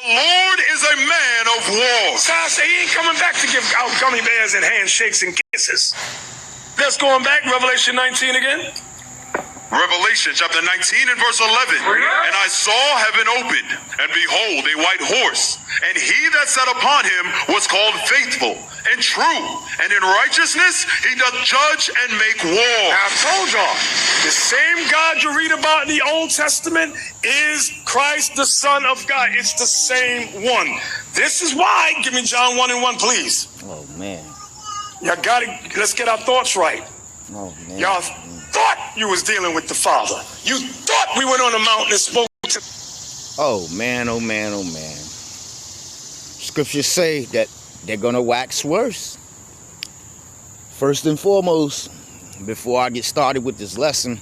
The Lord is a man of war. So I say he ain't coming back to give out gummy bears and handshakes and kisses. Let's go on back, Revelation 19 again. Revelation chapter 19 and verse 11. And I saw heaven opened, and behold, a white horse. And he that sat upon him was called Faithful and True. And in righteousness he doth judge and make war. Now, I told y'all, the same God you read about in the Old Testament is Christ, the Son of God. It's the same one. This is why, give me John 1 and 1, please. Oh, man. Y'all got it. Let's get our thoughts right. Oh, man. Y'all thought you was dealing with the Father. You thought we went on a mountain and spoke to... Oh, man, oh, man, oh, man. Scriptures say that they're going to wax worse. First and foremost, before I get started with this lesson,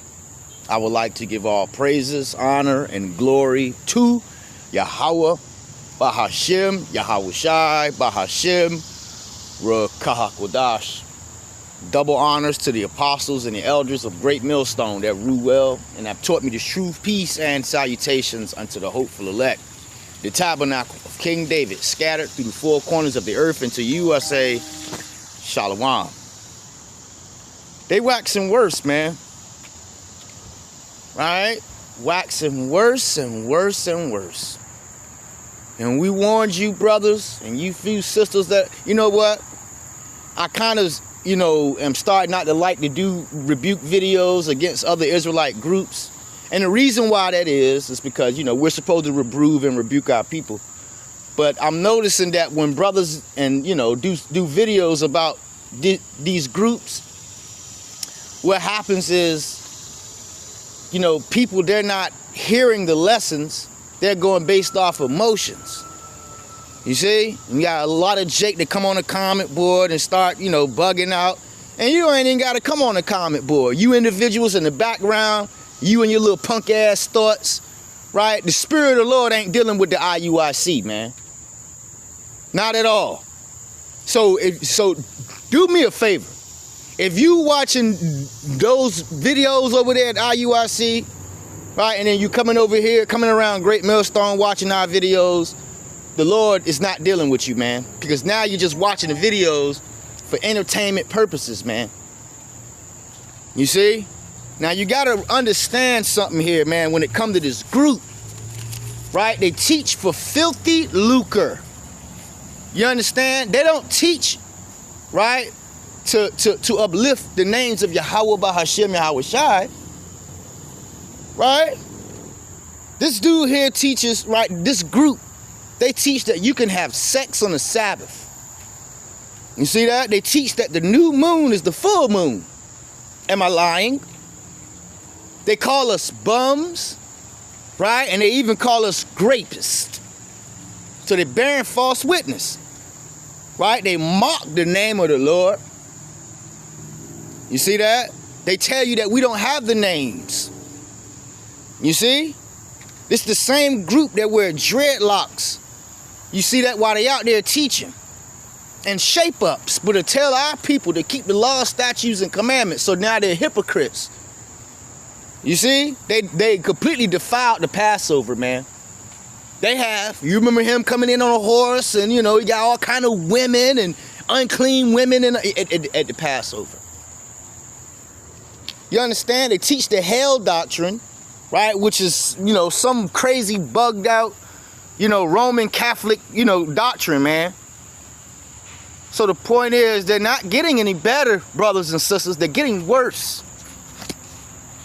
I would like to give all praises, honor, and glory to Yahweh, Bahashem, Yahweh Shai, Bahashem, Ruach. Double honors to the apostles and the elders of Great Millstone that rule well and have taught me the truth, peace, and salutations unto the hopeful elect. The tabernacle of King David scattered through the four corners of the earth into USA. Shalom. They waxing worse, man. Right? Waxing worse and worse and worse. And we warned you, brothers, and you few sisters, that, you know what? I kind of, am starting not to like to do rebuke videos against other Israelite groups. And the reason why that is because, we're supposed to reprove and rebuke our people. But I'm noticing that when brothers and, do videos about these groups, what happens is, people, they're not hearing the lessons. They're going based off emotions. You see? You got a lot of Jake that come on the comment board and start, bugging out. And you ain't even got to come on the comment board. You individuals in the background, you and your little punk ass thoughts, right? The Spirit of the Lord ain't dealing with the IUIC, man. Not at all. So do me a favor. If you watching those videos over there at IUIC, right, and then you coming over here, coming around Great Millstone watching our videos, the Lord is not dealing with you, man. Because now you're just watching the videos for entertainment purposes, man. You see? Now you got to understand something here, man, when it comes to this group, right? They teach for filthy lucre. You understand? They don't teach, right, to uplift the names of Yahweh Bahashem, Yahweh Shai, right? This dude here teaches, right, this group, they teach that you can have sex on the Sabbath. You see that? They teach that the new moon is the full moon. Am I lying? They call us bums, right? And they even call us grapists. So they're bearing false witness, right? They mock the name of the Lord. You see that? They tell you that we don't have the names. You see? It's the same group that wear dreadlocks. You see that while they out there teaching. And shape-ups, but to tell our people to keep the law, statutes, and commandments. So now they're hypocrites. You see? They completely defiled the Passover, man. They have. You remember him coming in on a horse and, he got all kind of women and unclean women at the Passover. You understand? They teach the hell doctrine, right? Which is, some crazy bugged out, Roman Catholic, doctrine, man. So the point is, they're not getting any better, brothers and sisters. They're getting worse.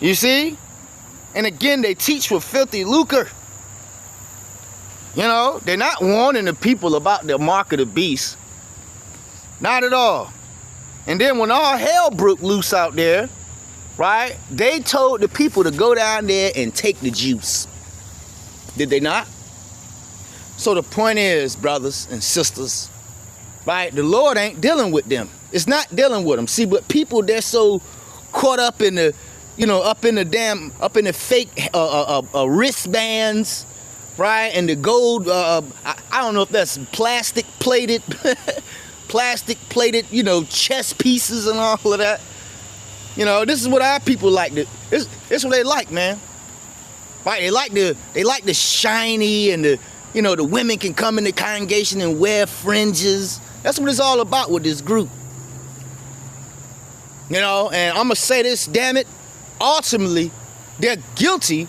You see? And again, they teach with filthy lucre. They're not warning the people about the mark of the beast. Not at all. And then when all hell broke loose out there, right, they told the people to go down there and take the juice. Did they not? So the point is, brothers and sisters, right, the Lord ain't dealing with them. It's not dealing with them. See, but people, they're so caught up in the, up in the fake wristbands, right, and the gold, I don't know if that's plastic plated, chess pieces and all of that. This is what our people like. This what they like, man. Right? They like the shiny and the, you know, the women can come in the congregation and wear fringes. That's what it's all about with this group. You know, and I'm going to say this, damn it. Ultimately, they're guilty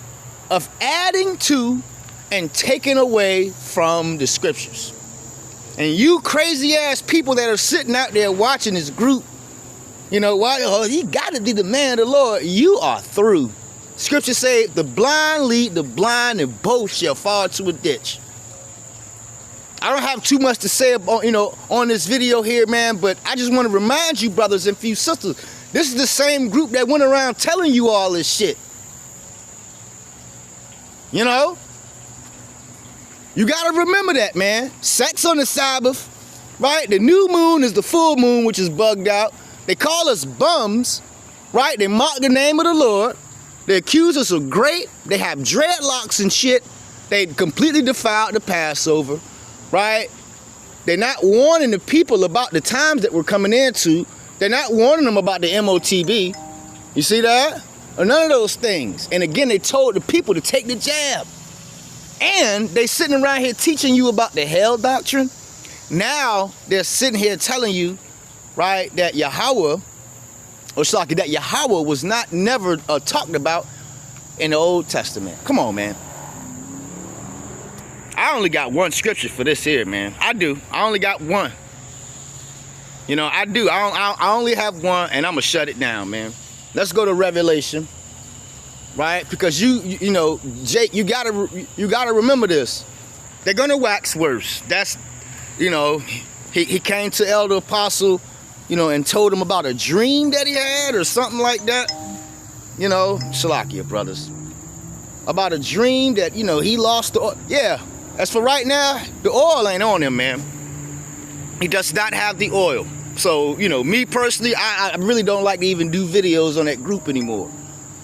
of adding to and taking away from the scriptures. And you crazy ass people that are sitting out there watching this group, you know, why? Oh, you got to be the man of the Lord. You are through. Scripture say, the blind lead the blind, and both shall fall into a ditch. I don't have too much to say about, you know, on this video here, man, but I just want to remind you, brothers and few sisters, this is the same group that went around telling you all this shit. You know? You got to remember that, man. Sex on the Sabbath, right? The new moon is the full moon, which is bugged out. They call us bums, right? They mock the name of the Lord. They accuse us of grape. They have dreadlocks and shit. They completely defiled the Passover, right? They're not warning the people about the times that we're coming into. They're not warning them about the MOTB. You see that? Or none of those things. And again, they told the people to take the jab. And they sitting around here teaching you about the hell doctrine. Now they're sitting here telling you, right, that Yahweh, or Shlaki, that Yahweh was never talked about in the Old Testament. Come on, man. I only got one scripture for this here, man. I do. I only got one. You know, I do. I only have one, and I'm going to shut it down, man. Let's go to Revelation, right? Because you know, Jake, you gotta remember this. They're going to wax worse. That's, you know, he came to Elder Apostle, you know, and told him about a dream that he had or something like that. You know, Shalakia, brothers. About a dream that, you know, he lost the oil. Yeah, as for right now, the oil ain't on him, man. He does not have the oil. So, you know, me personally, I really don't like to even do videos on that group anymore.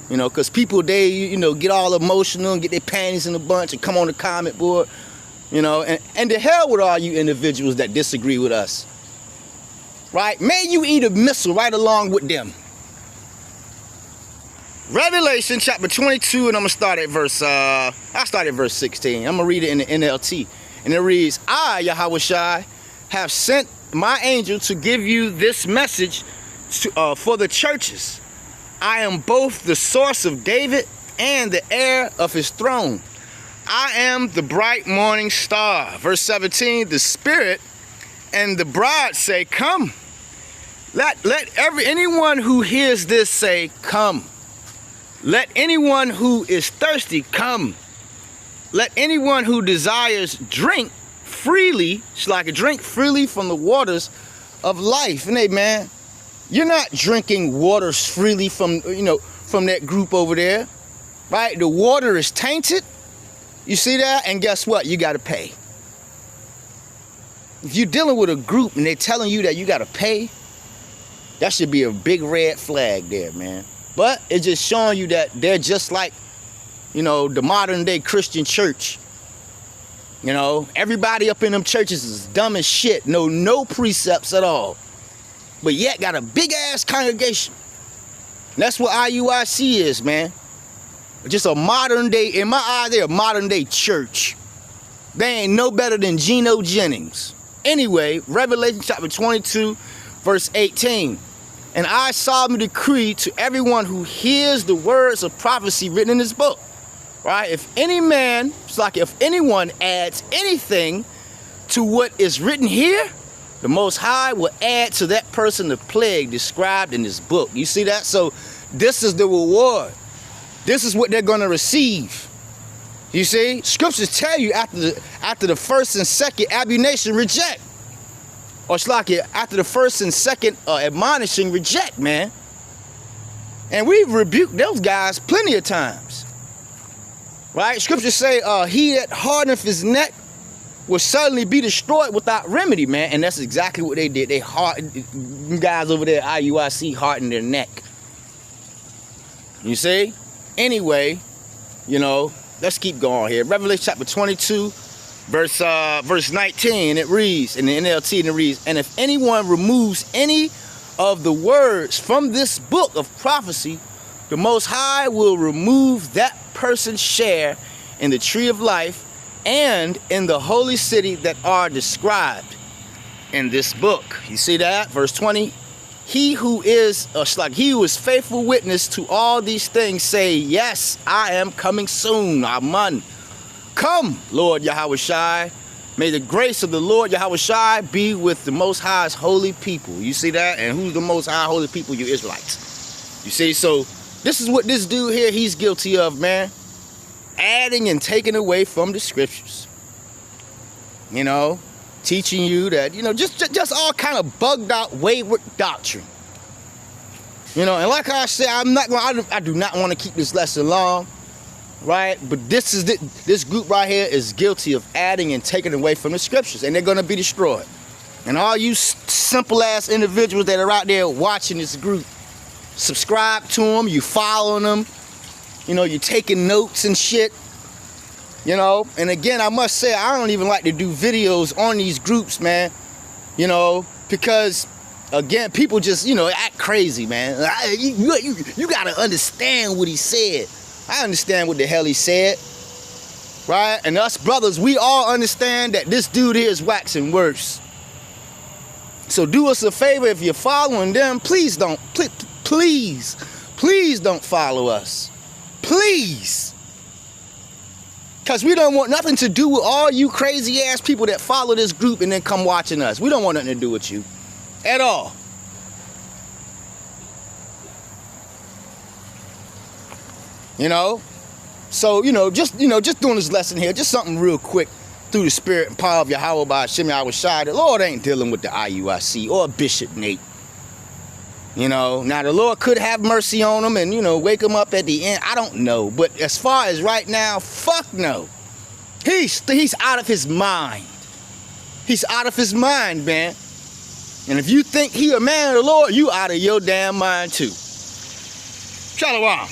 You know, because people, they, you know, get all emotional and get their panties in a bunch and come on the comment board. You know, and to hell with all you individuals that disagree with us. Right? May you eat a missile right along with them. Revelation chapter 22, and I'm going to start at verse 16. I'm going to read it in the NLT. And it reads, I, Yahweh Shai, have sent my angel to give you this message for the churches. I am both the source of David and the heir of his throne. I am the bright morning star. Verse 17, the Spirit and the bride say, come. Let anyone who hears this say, come. Let anyone who is thirsty come. Let anyone who desires drink freely, drink freely from the waters of life. And hey, man, you're not drinking waters freely from, you know, from that group over there, right? The water is tainted. You see that? And guess what? You got to pay. If you're dealing with a group and they're telling you that you got to pay, that should be a big red flag there, man. But it's just showing you that they're just like, you know, the modern day Christian church. You know, everybody up in them churches is dumb as shit. No precepts at all. But yet got a big ass congregation. And that's what IUIC is, man. Just a modern day, in my eye, they're a modern day church. They ain't no better than Geno Jennings. Anyway, Revelation chapter 22, verse 18. And I solemnly decree to everyone who hears the words of prophecy written in this book. Right? If any man, it's like if anyone adds anything to what is written here, the Most High will add to that person the plague described in this book. You see that? So this is the reward. This is what they're going to receive. You see? Scriptures tell you after the first and second admonition, reject. Or it's like after the first and second admonishing, reject, man. And we've rebuked those guys plenty of times. Right? Scriptures say, he that hardeneth his neck will suddenly be destroyed without remedy, man. And that's exactly what they did. They hardened, guys over there at IUIC hardened their neck. You see? Anyway, you know, let's keep going here. Revelation chapter 22, verse 19, it reads, in the NLT, and it reads, and if anyone removes any of the words from this book of prophecy, the Most High will remove that person's share in the tree of life and in the holy city that are described in this book. You see that? Verse 20. He who is faithful witness to all these things say, yes, I am coming soon. Amen. Come, Lord Yahweh Shai. May the grace of the Lord Yahweh Shai be with the Most High's holy people. You see that? And who's the Most High holy people? You Israelites. You see? So this is what this dude here, he's guilty of, man. Adding and taking away from the scriptures. You know? Teaching you that, you know, just all kind of bugged out, wayward doctrine. You know, and like I said, I do not want to keep this lesson long, right? But this group right here is guilty of adding and taking away from the scriptures, and they're going to be destroyed. And all you simple ass individuals that are out there watching this group, subscribe to them, you following them, you know, you're taking notes and shit. You know, and again, I must say, I don't even like to do videos on these groups, man. You know, because, again, people just, you know, act crazy, man. You got to understand what he said. I understand what the hell he said, right? And us brothers, we all understand that this dude here is waxing worse. So do us a favor, if you're following them, please don't follow us. Please. Because we don't want nothing to do with all you crazy ass people that follow this group and then come watching us. We don't want nothing to do with you at all. You know? So, you know, just doing this lesson here, just something real quick through the spirit and power of Yahweh by Hashem Yahweh Shai. The Lord ain't dealing with the IUIC or Bishop Nate. You know, now the Lord could have mercy on him and, you know, wake him up at the end. I don't know. But as far as right now, fuck no. He's out of his mind. He's out of his mind, man. And if you think he a man of the Lord, you out of your damn mind too. Shalom.